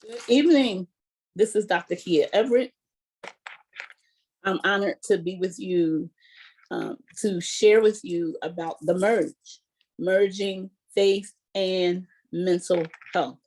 Good evening. This is Dr. Kia Everett. I'm honored to be with you to share with you about the merging faith and mental health.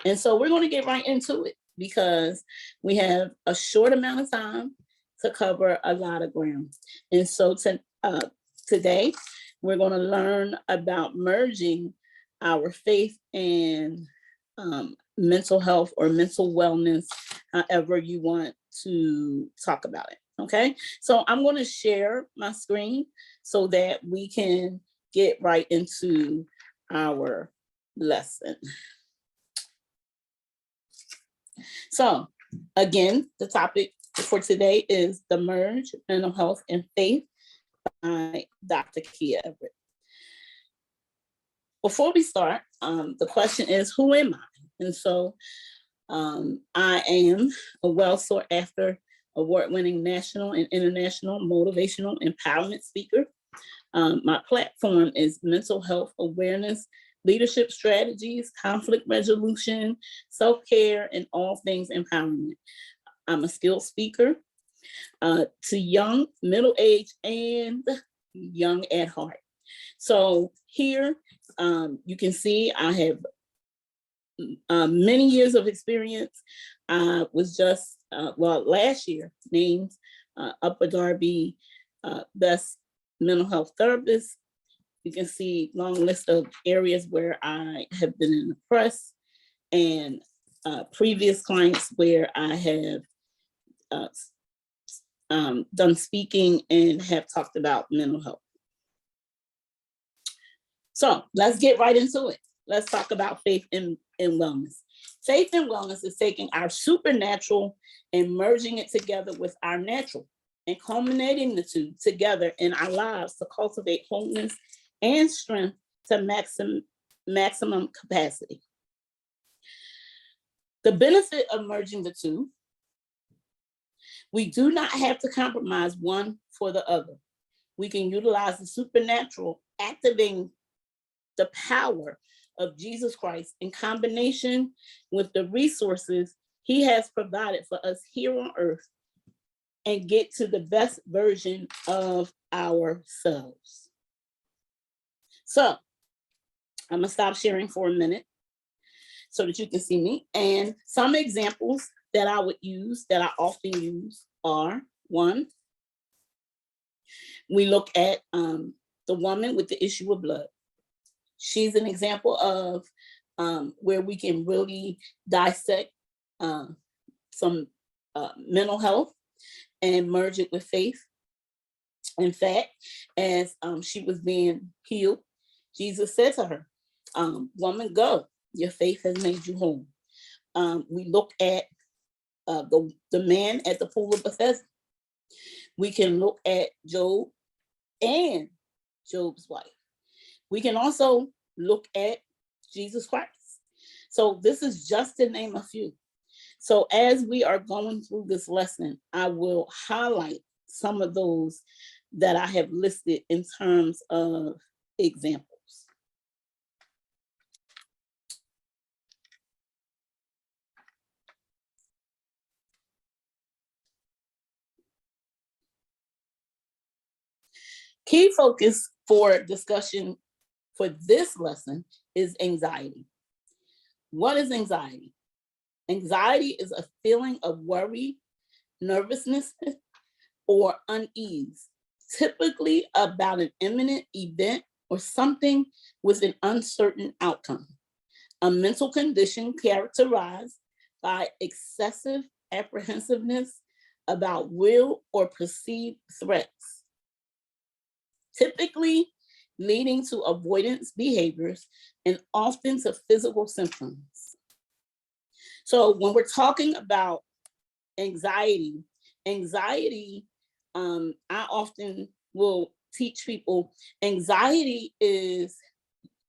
And so we're going to get right into it because we have a short amount of time to cover a lot of ground. And so today we're going to learn about merging our faith and mental health or mental wellness, however you want to talk about it. Okay, so I'm going to share my screen so that we can get right into our lesson. So again, the topic for today is the merge, mental health and faith by Dr. Kia Everett. Before we start, the question is, who am I? And so I am a well sought after award-winning national and international motivational empowerment speaker. My platform is mental health awareness, leadership strategies, conflict resolution, self-care, and all things empowerment. I'm a skilled speaker to young, middle-aged, and young at heart. So here you can see I have many years of experience. I was just, last year named Upper Darby Best Mental Health Therapist. You can see long list of areas where I have been in the press and previous clients where I have done speaking and have talked about mental health. So let's get right into it. Let's talk about faith and wellness. Faith and wellness is taking our supernatural and merging it together with our natural and culminating the two together in our lives to cultivate wholeness and strength to maximum capacity. The benefit of merging the two, we do not have to compromise one for the other. We can utilize the supernatural, activating the power of Jesus Christ in combination with the resources he has provided for us here on earth and get to the best version of ourselves. So I'm gonna stop sharing for a minute so that you can see me. And some examples that I would use, that I often use are, one, we look at the woman with the issue of blood. She's an example of where we can really dissect some mental health and merge it with faith. In fact, as she was being healed, Jesus said to her, woman, go, your faith has made you whole. We look at the man at the pool of Bethesda. We can look at Job and Job's wife. We can also look at Jesus Christ. So this is just to name a few. So as we are going through this lesson, I will highlight some of those that I have listed in terms of examples. Key focus for discussion for this lesson is anxiety. What is anxiety? Anxiety is a feeling of worry, nervousness, or unease, typically about an imminent event or something with an uncertain outcome. A mental condition characterized by excessive apprehensiveness about real or perceived threats, typically leading to avoidance behaviors and often to physical symptoms. So when we're talking about anxiety, I often will teach people, anxiety is,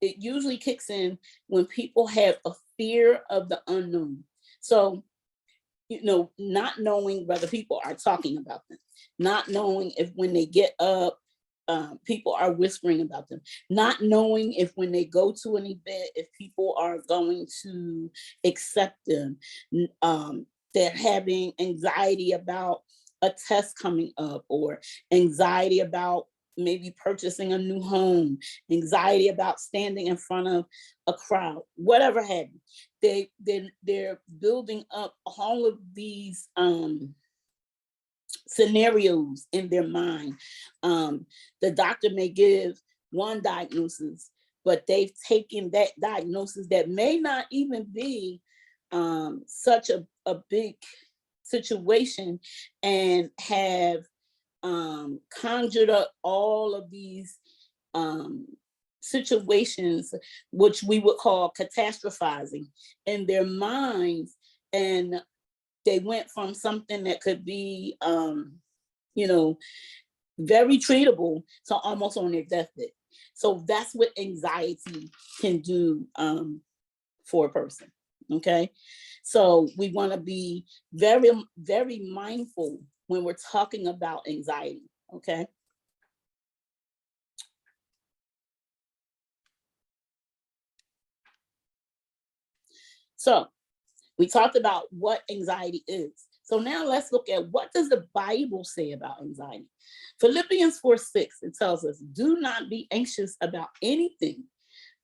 it usually kicks in when people have a fear of the unknown. So, not knowing whether people are talking about them, not knowing if when they get up, people are whispering about them, not knowing if when they go to an event, if people are going to accept them. They're having anxiety about a test coming up, or anxiety about maybe purchasing a new home, anxiety about standing in front of a crowd, whatever have you. They're building up all of these scenarios in their mind. The doctor may give one diagnosis, but they've taken that diagnosis that may not even be such a big situation, and have conjured up all of these situations, which we would call catastrophizing in their minds. And they went from something that could be, very treatable to almost on their deathbed. So that's what anxiety can do for a person. Okay. So we want to be very, very mindful when we're talking about anxiety. Okay. So we talked about what anxiety is. So now let's look at, what does the Bible say about anxiety? Philippians 4:6, it tells us, do not be anxious about anything,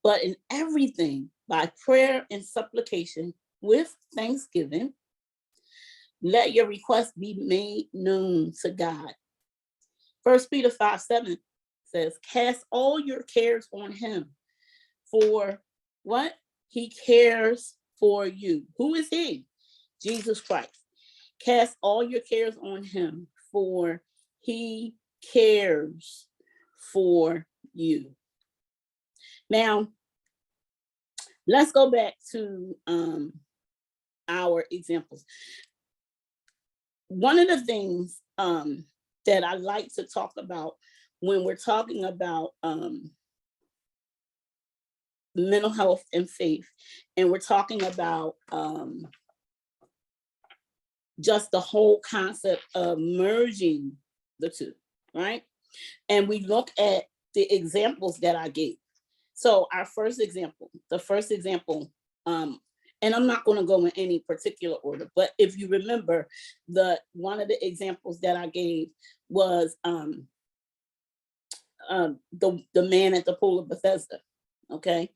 but in everything, by prayer and supplication with thanksgiving, let your requests be made known to God. 1 Peter 5:7 says, cast all your cares on him, for what? He cares for you. Who is he? Jesus Christ. Cast all your cares on him, for he cares for you. Now, let's go back to our examples. One of the things that I like to talk about when we're talking about mental health and faith, and we're talking about just the whole concept of merging the two, right? And we look at the examples that I gave. So our the first example, and I'm not going to go in any particular order, but if you remember, one of the examples that I gave was the man at the pool of Bethesda. Okay.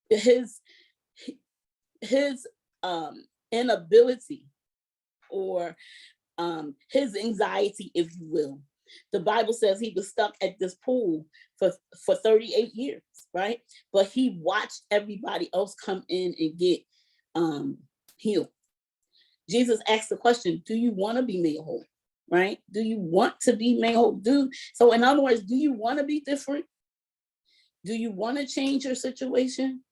His inability, or his anxiety, if you will. The Bible says he was stuck at this pool for 38 years, right? But he watched everybody else come in and get healed. Jesus asked the question, do you want to be made whole? Right? Do you want to be made whole? So in other words, do you want to be different? Do you want to change your situation?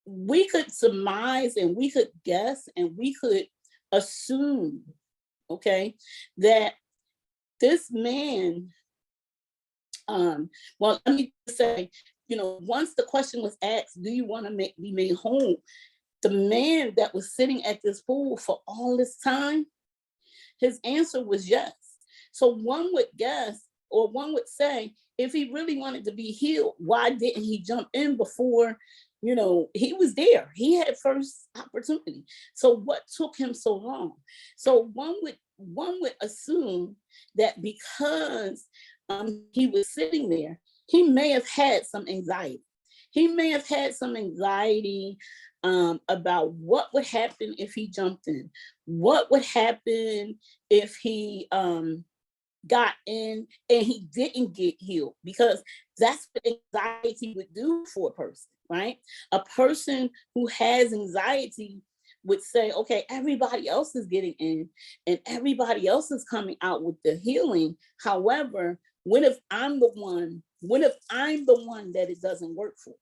We could surmise, and we could guess, and we could assume, okay, that this man, well, let me say, once the question was asked, do you want to be made whole? The man that was sitting at this pool for all this time, his answer was yes. So one would guess, or one would say, if he really wanted to be healed, why didn't he jump in before? He was there. He had first opportunity. So what took him so long? So one would assume that because he was sitting there, he may have had some anxiety. He may have had some anxiety about what would happen if he jumped in. What would happen if he got in and he didn't get healed? Because that's what anxiety would do for a person, right? A person who has anxiety would say, okay, everybody else is getting in and everybody else is coming out with the healing. However, what if I'm the one that it doesn't work for?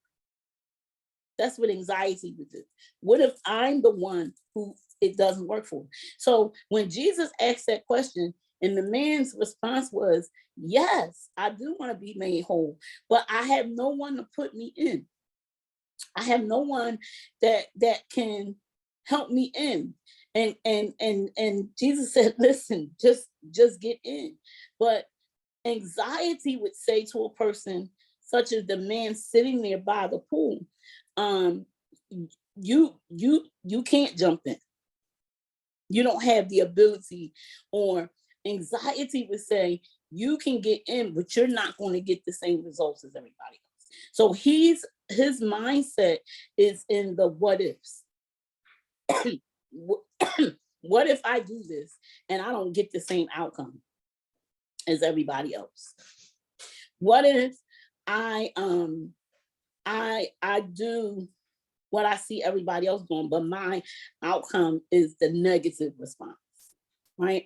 That's what anxiety would do. What if I'm the one who it doesn't work for? So when Jesus asked that question, and the man's response was, yes, I do want to be made whole, but I have no one to put me in. I have no one that can help me in. And Jesus said, listen, just get in. But anxiety would say to a person such as the man sitting there by the pool, um, you can't jump in. You don't have the ability. Or anxiety would say you can get in, but you're not going to get the same results as everybody else. So his mindset is in the what ifs. What if I do this and I don't get the same outcome as everybody else? What if I do what I see everybody else doing, but my outcome is the negative response, right?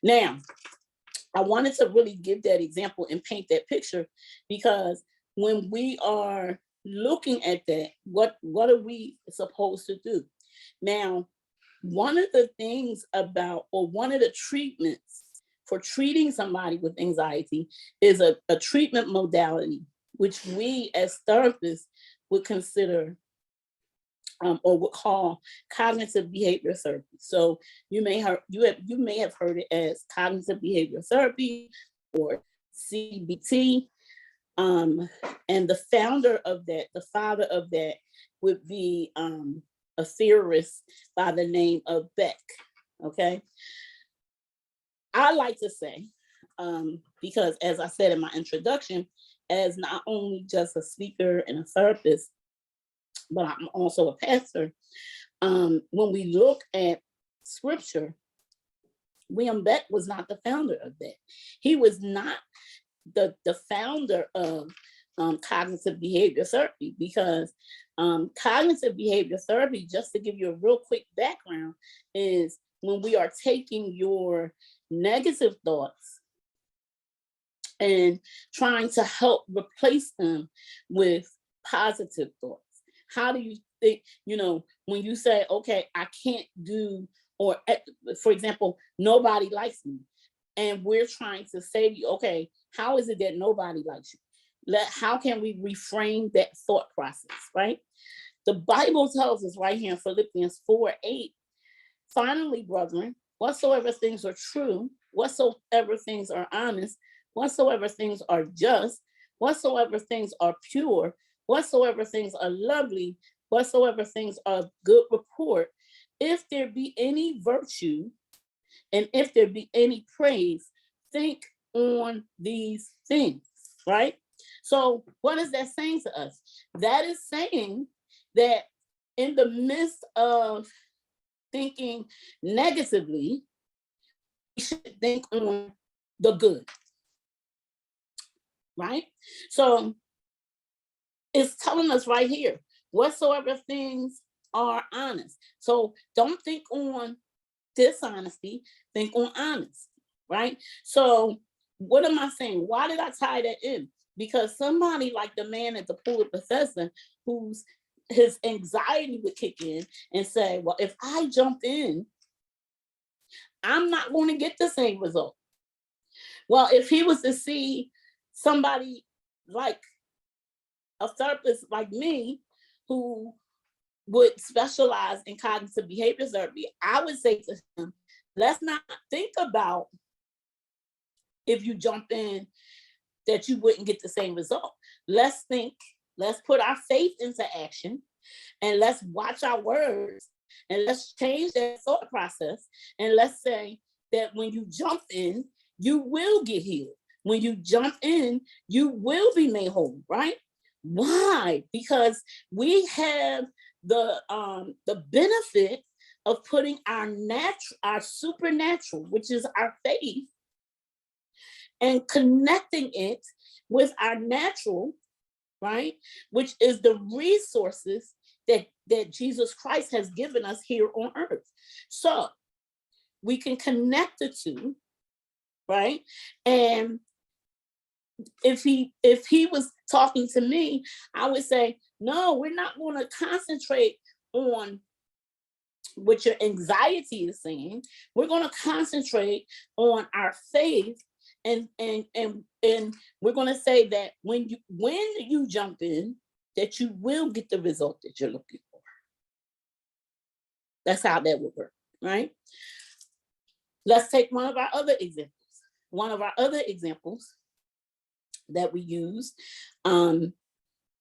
Now, I wanted to really give that example and paint that picture, because when we are looking at that, what are we supposed to do? Now, one of the things about, or one of the treatments for treating somebody with anxiety is a treatment modality, which we as therapists would consider or would call cognitive behavior therapy. So you may have heard it as cognitive behavior therapy or CBT. And the founder of that, the father of that, would be a theorist by the name of Beck. Okay. I like to say, because as I said in my introduction, as not only just a speaker and a therapist, but I'm also a pastor. When we look at scripture, William Beck was not the founder of that. He was not the founder of cognitive behavior therapy, because cognitive behavior therapy, just to give you a real quick background, is when we are taking your negative thoughts and trying to help replace them with positive thoughts. How do you think, when you say, okay, I can't do, or for example, nobody likes me, and we're trying to say to you, okay, how is it that nobody likes you? How can we reframe that thought process, right? The Bible tells us right here in Philippians 4:8, finally, brethren, whatsoever things are true, whatsoever things are honest, whatsoever things are just, whatsoever things are pure, whatsoever things are lovely, whatsoever things are good report, if there be any virtue and if there be any praise, think on these things, right? So what is that saying to us? That is saying that in the midst of thinking negatively, we should think on the good, right? So it's telling us right here, whatsoever things are honest. So don't think on dishonesty, think on honesty, right? So what am I saying? Why did I tie that in? Because somebody like the man at the pool of Bethesda, his anxiety would kick in and say, well, if I jump in, I'm not going to get the same result. Well, if he was to see somebody like a therapist like me who would specialize in cognitive behavior therapy, I would say to him, let's not think about if you jump in that you wouldn't get the same result. Let's put our faith into action, and let's watch our words, and let's change that thought process, and let's say that when you jump in, you will get healed. When you jump in, you will be made whole, right? Why? Because we have the benefit of putting our supernatural, which is our faith, and connecting it with our natural, right? Which is the resources that Jesus Christ has given us here on earth. So we can connect the two, right? And if he was talking to me, I would say, no, we're not going to concentrate on what your anxiety is saying. We're going to concentrate on our faith, and we're going to say that when you jump in, that you will get the result that you're looking for. That's how that would work. right? Let's take one of our other examples. One of our other examples that we use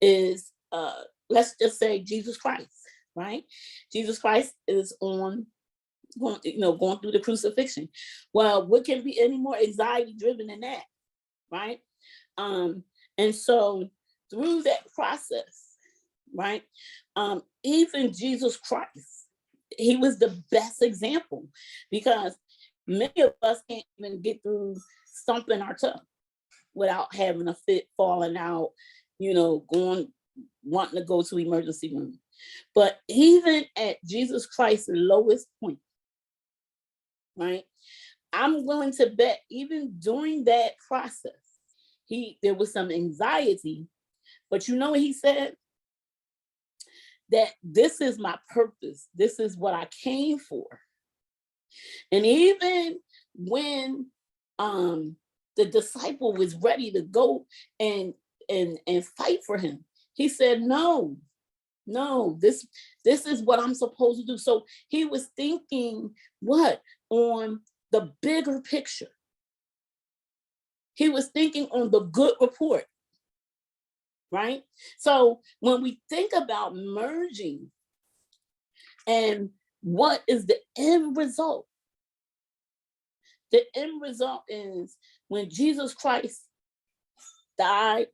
is, let's just say Jesus Christ, right? Jesus Christ is going through the crucifixion. Well, what can be any more anxiety driven than that, right? And so through that process, right? Even Jesus Christ, he was the best example, because many of us can't even get through stomping our toe without having a fit, falling out, wanting to go to emergency room. But even at Jesus Christ's lowest point, right? I'm willing to bet even during that process, there was some anxiety, but you know what he said? That this is my purpose. This is what I came for. And even when the disciple was ready to go and fight for him, he said, no, this is what I'm supposed to do. So he was thinking what? On the bigger picture. He was thinking on the good report, right? So when we think about merging and what is the end result? The end result is when Jesus Christ died,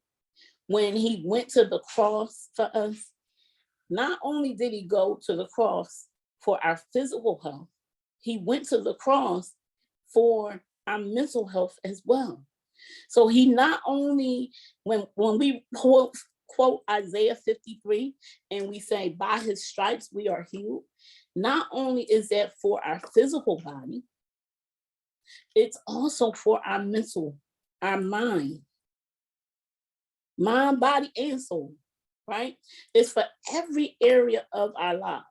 when he went to the cross for us, not only did he go to the cross for our physical health, he went to the cross for our mental health as well. So he not only, when we quote Isaiah 53 and we say, by his stripes we are healed, not only is that for our physical body, it's also for our mental, our mind, body, and soul, right? It's for every area of our lives.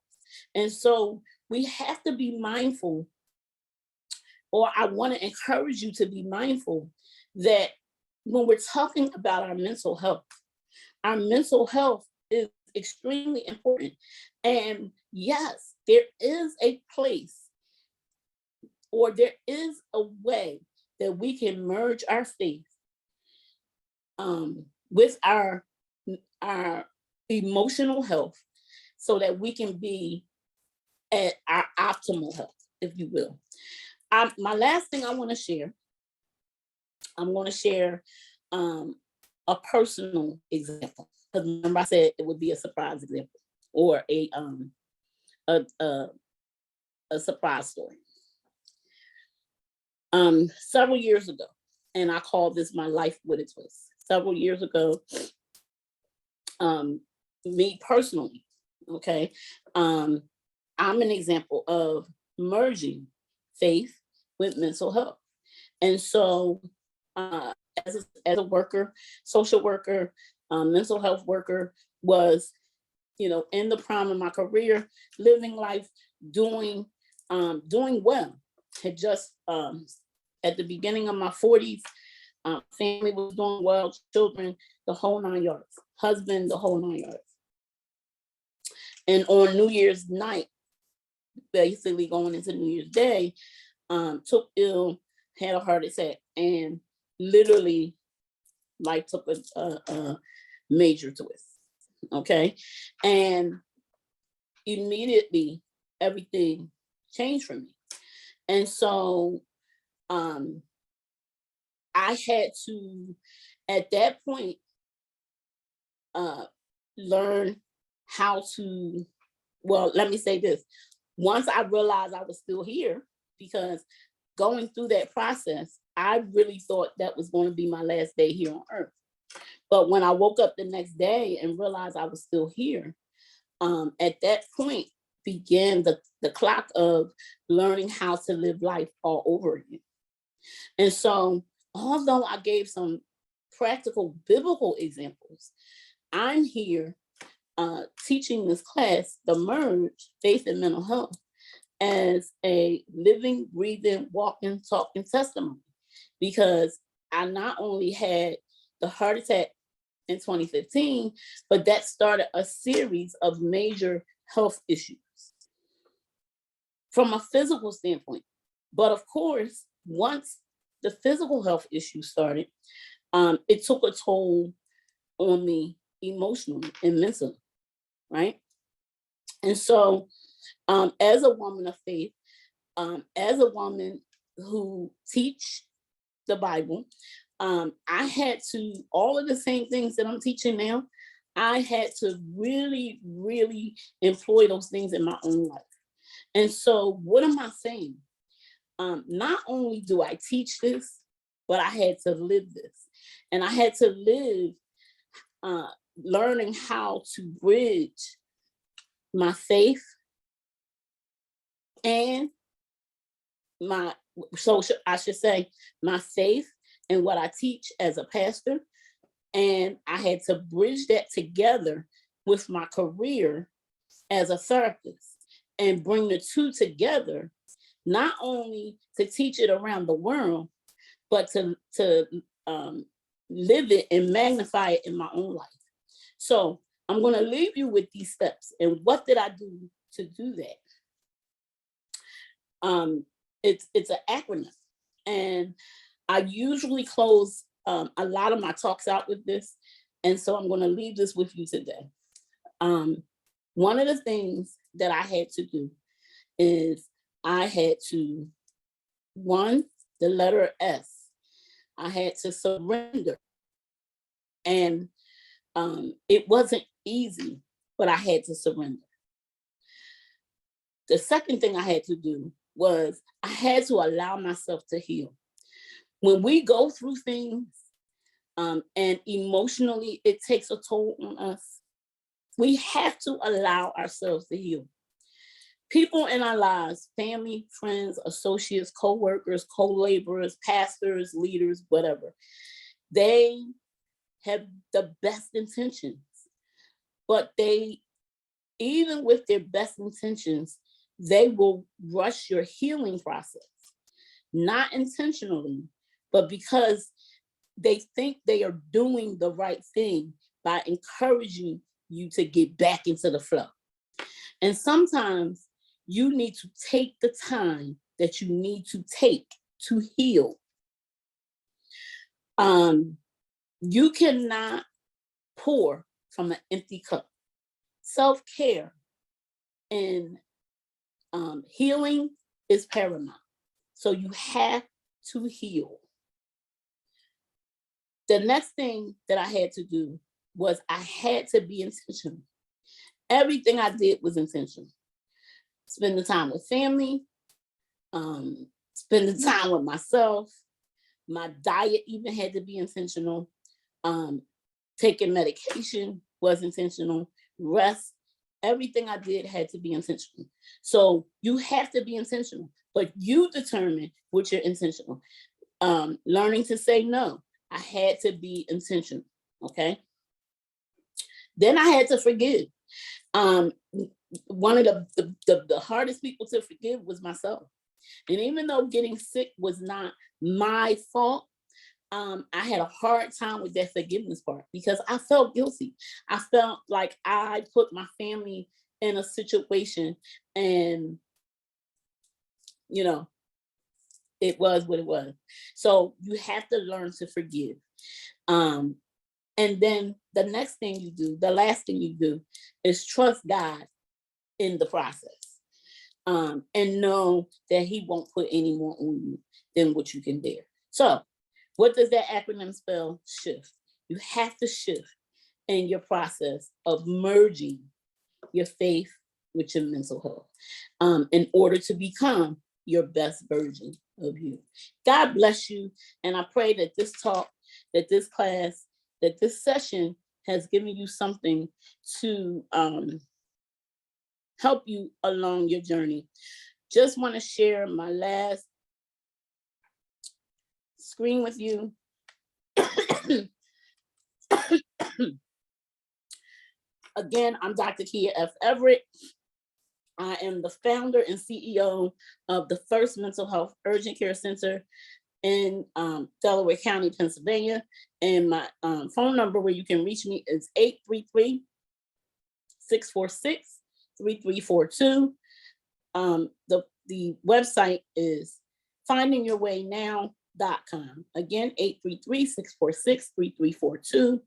And so we have to be mindful, or I want to encourage you to be mindful that when we're talking about our mental health is extremely important. And yes, there is a place, or there is a way that we can merge our faith with our emotional health, so that we can be at our optimal health, if you will. My last thing I want to share, I'm going to share a personal example, because remember I said it would be a surprise example, or a surprise story. Several years ago, and I call this my life with a twist. Several years ago, me personally, okay, I'm an example of merging faith with mental health. And so as a worker, social worker, mental health worker, was, in the prime of my career, living life, doing well. Had just, at the beginning of my 40s, family was doing well, children, the whole 9 yards, husband, the whole 9 yards. And on New Year's night, basically going into New Year's Day, took ill, had a heart attack, and literally life took a major twist. Okay. And immediately everything changed for me. And so I had to, at that point, learn how to, well, let me say this. Once I realized I was still here, because going through that process, I really thought that was going to be my last day here on earth. But when I woke up the next day and realized I was still here, at that point began the clock of learning how to live life all over again. And so, although I gave some practical biblical examples, I'm here teaching this class, The Merge, Faith and Mental Health, as a living, breathing, walking, talking testimony, because I not only had the heart attack in 2015, but that started a series of major health issues. from a physical standpoint. But of course, once the physical health issues started, it took a toll on me emotionally and mentally, right? And so, as a woman of faith, as a woman who teach the Bible, I had to, all of the same things that I'm teaching now, I had to really, really employ those things in my own life. And so what am I saying? Not only do I teach this, but I had to live this. And I had to live learning how to bridge my faith and my, I should say, my faith and what I teach as a pastor. And I had to bridge that together with my career as a therapist and bring the two together, not only to teach it around the world, but to live it and magnify it in my own life. So I'm going to leave you with these steps. And what did I do to do that? It's an acronym. And I usually close a lot of my talks out with this. And so I'm going to leave this with you today. One of the things that I had to do is I had to, one, the letter S, I had to surrender. And it wasn't easy, but I had to surrender. The second thing I had to do was I had to allow myself to heal. When we go through things and emotionally it takes a toll on us, we have to allow ourselves to heal. People in our lives, family, friends, associates, co-workers, co-laborers, pastors, leaders, whatever, they have the best intentions, but they, even with their best intentions, they will rush your healing process, not intentionally, but because they think they are doing the right thing by encouraging you to get back into the flow. And sometimes you need to take the time that you need to take to heal. You cannot pour from an empty cup. Self-care and healing is paramount. So you have to heal. The next thing that I had to do was I had to be intentional. Everything I did was intentional. Spending time with family, spending time with myself. My diet even had to be intentional. Taking medication was intentional. Rest, everything I did had to be intentional. So you have to be intentional, but you determine what you're intentional. Learning to say no. I had to be intentional, okay? Then I had to forgive. One of the hardest people to forgive was myself. And even though getting sick was not my fault, I had a hard time with that forgiveness part because I felt guilty. I felt like I put my family in a situation and, you know, it was what it was. So you have to learn to forgive. And then the next thing you do, the last thing you do is trust God in the process. And know that he won't put any more on you than what you can bear. So what does that acronym spell? Shift. You have to shift in your process of merging your faith with your mental health in order to become your best version of you. God bless you. And I pray that this talk, that this class, that this session has given you something to help you along your journey. Just want to share my last screen with you. Again, I'm Dr. Kia F. Everett. I am the founder and CEO of the First Mental Health Urgent Care Center in Delaware County, Pennsylvania. And my phone number where you can reach me is 833-646-3342. The The website is findingyourwaynow.com. Again, 833-646-3342.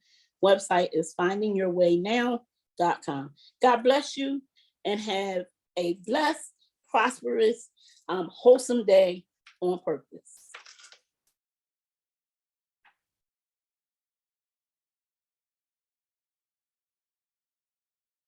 Website is findingyourwaynow.com. God bless you and have a blessed, prosperous, wholesome day on purpose.